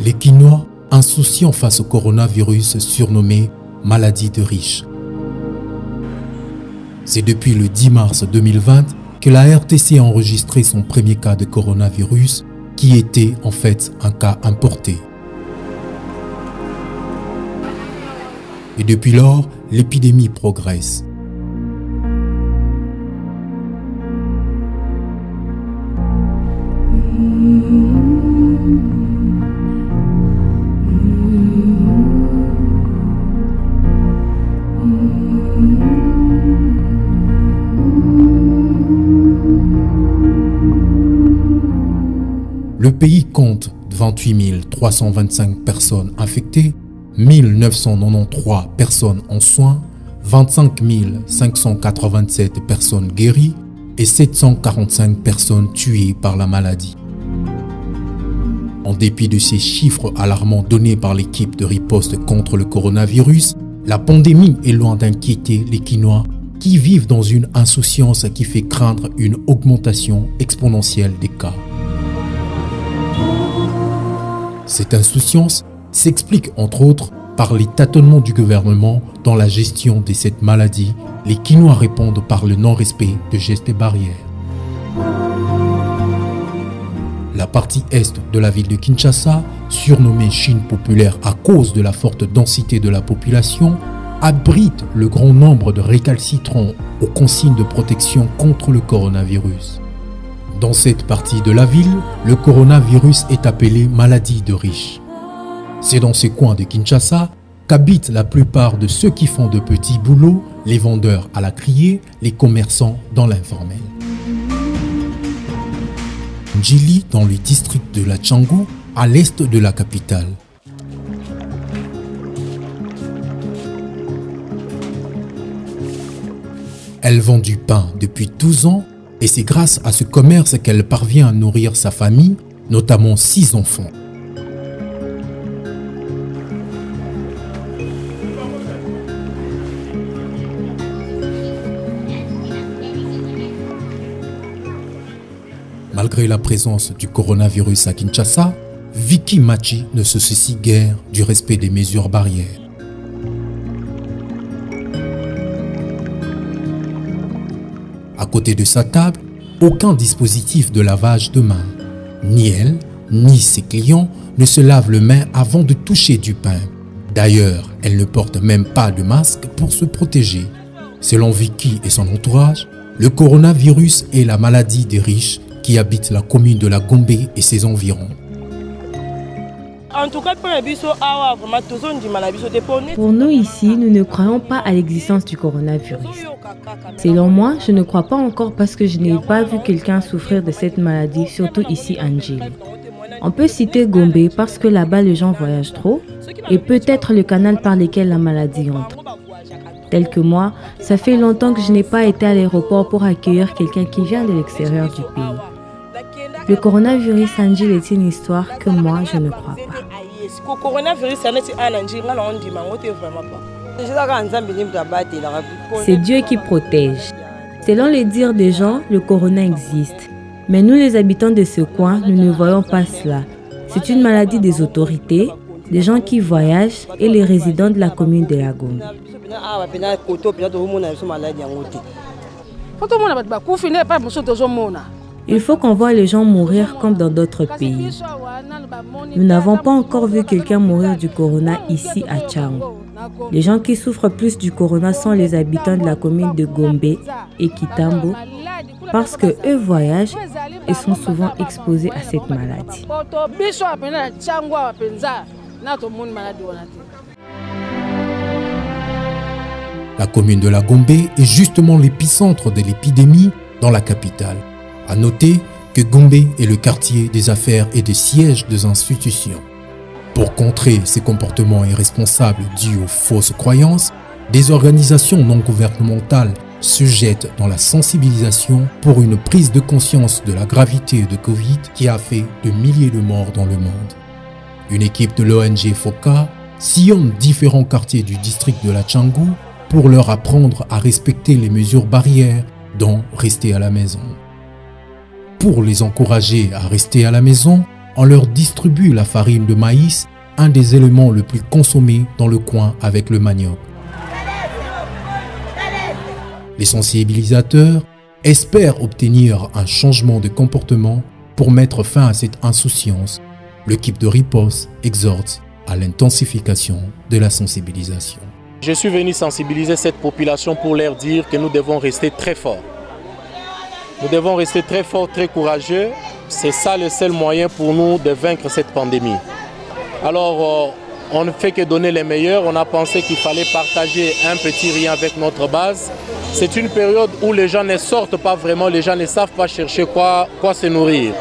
Les Kinois, insouciants face au coronavirus surnommé « maladie de riches ». C'est depuis le 10 mars 2020 que la RTC a enregistré son premier cas de coronavirus, qui était en fait un cas importé. Et depuis lors, l'épidémie progresse. Le pays compte 28 325 personnes infectées, 1993 personnes en soins, 25 587 personnes guéries et 745 personnes tuées par la maladie. En dépit de ces chiffres alarmants donnés par l'équipe de riposte contre le coronavirus, la pandémie est loin d'inquiéter les Kinois qui vivent dans une insouciance qui fait craindre une augmentation exponentielle des cas. Cette insouciance s'explique entre autres par les tâtonnements du gouvernement dans la gestion de cette maladie. Les Kinois répondent par le non-respect de gestes barrières. La partie est de la ville de Kinshasa, surnommée Chine populaire à cause de la forte densité de la population, abrite le grand nombre de récalcitrants aux consignes de protection contre le coronavirus. Dans cette partie de la ville, le coronavirus est appelé maladie de riches. C'est dans ces coins de Kinshasa qu'habitent la plupart de ceux qui font de petits boulots, les vendeurs à la criée, les commerçants dans l'informel. Njili, dans le district de la Tchangou, à l'est de la capitale. Elle vend du pain depuis 12 ans et c'est grâce à ce commerce qu'elle parvient à nourrir sa famille, notamment 6 enfants. Malgré la présence du coronavirus à Kinshasa, Vicky Machi ne se soucie guère du respect des mesures barrières. À côté de sa table, aucun dispositif de lavage de mains. Ni elle, ni ses clients ne se lavent les mains avant de toucher du pain. D'ailleurs, elle ne porte même pas de masque pour se protéger. Selon Vicky et son entourage, le coronavirus est la maladie des riches qui habitent la commune de la Gombe et ses environs. Pour nous ici, nous ne croyons pas à l'existence du coronavirus. Selon moi, je ne crois pas encore parce que je n'ai pas vu quelqu'un souffrir de cette maladie, surtout ici à Njili. On peut citer Gombe parce que là-bas les gens voyagent trop et peut-être le canal par lequel la maladie entre. Tel que moi, ça fait longtemps que je n'ai pas été à l'aéroport pour accueillir quelqu'un qui vient de l'extérieur du pays. Le coronavirus à Njili est une histoire que moi, je ne crois pas. C'est Dieu qui protège. Selon les dires des gens, le corona existe. Mais nous, les habitants de ce coin, nous ne voyons pas cela. C'est une maladie des autorités, des gens qui voyagent et les résidents de la commune de la Gombe. Il faut qu'on voit les gens mourir comme dans d'autres pays. Nous n'avons pas encore vu quelqu'un mourir du corona ici à Tchangou. Les gens qui souffrent plus du corona sont les habitants de la commune de Gombe et Kitambo parce que eux voyagent et sont souvent exposés à cette maladie. La commune de la Gombe est justement l'épicentre de l'épidémie dans la capitale. À noter que Gombe est le quartier des affaires et des sièges des institutions. Pour contrer ces comportements irresponsables dus aux fausses croyances, des organisations non gouvernementales se jettent dans la sensibilisation pour une prise de conscience de la gravité de Covid qui a fait de milliers de morts dans le monde. Une équipe de l'ONG FOCA sillonne différents quartiers du district de la Tchangou pour leur apprendre à respecter les mesures barrières, dont rester à la maison. Pour les encourager à rester à la maison, on leur distribue la farine de maïs, un des éléments le plus consommés dans le coin avec le manioc. Les sensibilisateurs espèrent obtenir un changement de comportement pour mettre fin à cette insouciance. L'équipe de riposte exhorte à l'intensification de la sensibilisation. Je suis venu sensibiliser cette population pour leur dire que nous devons rester très forts. Nous devons rester très forts, très courageux. C'est ça le seul moyen pour nous de vaincre cette pandémie. Alors, on ne fait que donner les meilleurs. On a pensé qu'il fallait partager un petit rien avec notre base. C'est une période où les gens ne sortent pas vraiment, les gens ne savent pas chercher quoi se nourrir.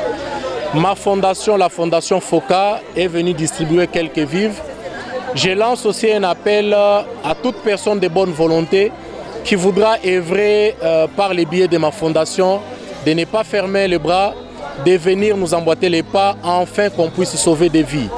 Ma fondation, la fondation FOCA, est venue distribuer quelques vivres. Je lance aussi un appel à toute personne de bonne volonté qui voudra œuvrer par les biais de ma fondation, de ne pas fermer les bras, de venir nous emboîter les pas afin qu'on puisse sauver des vies.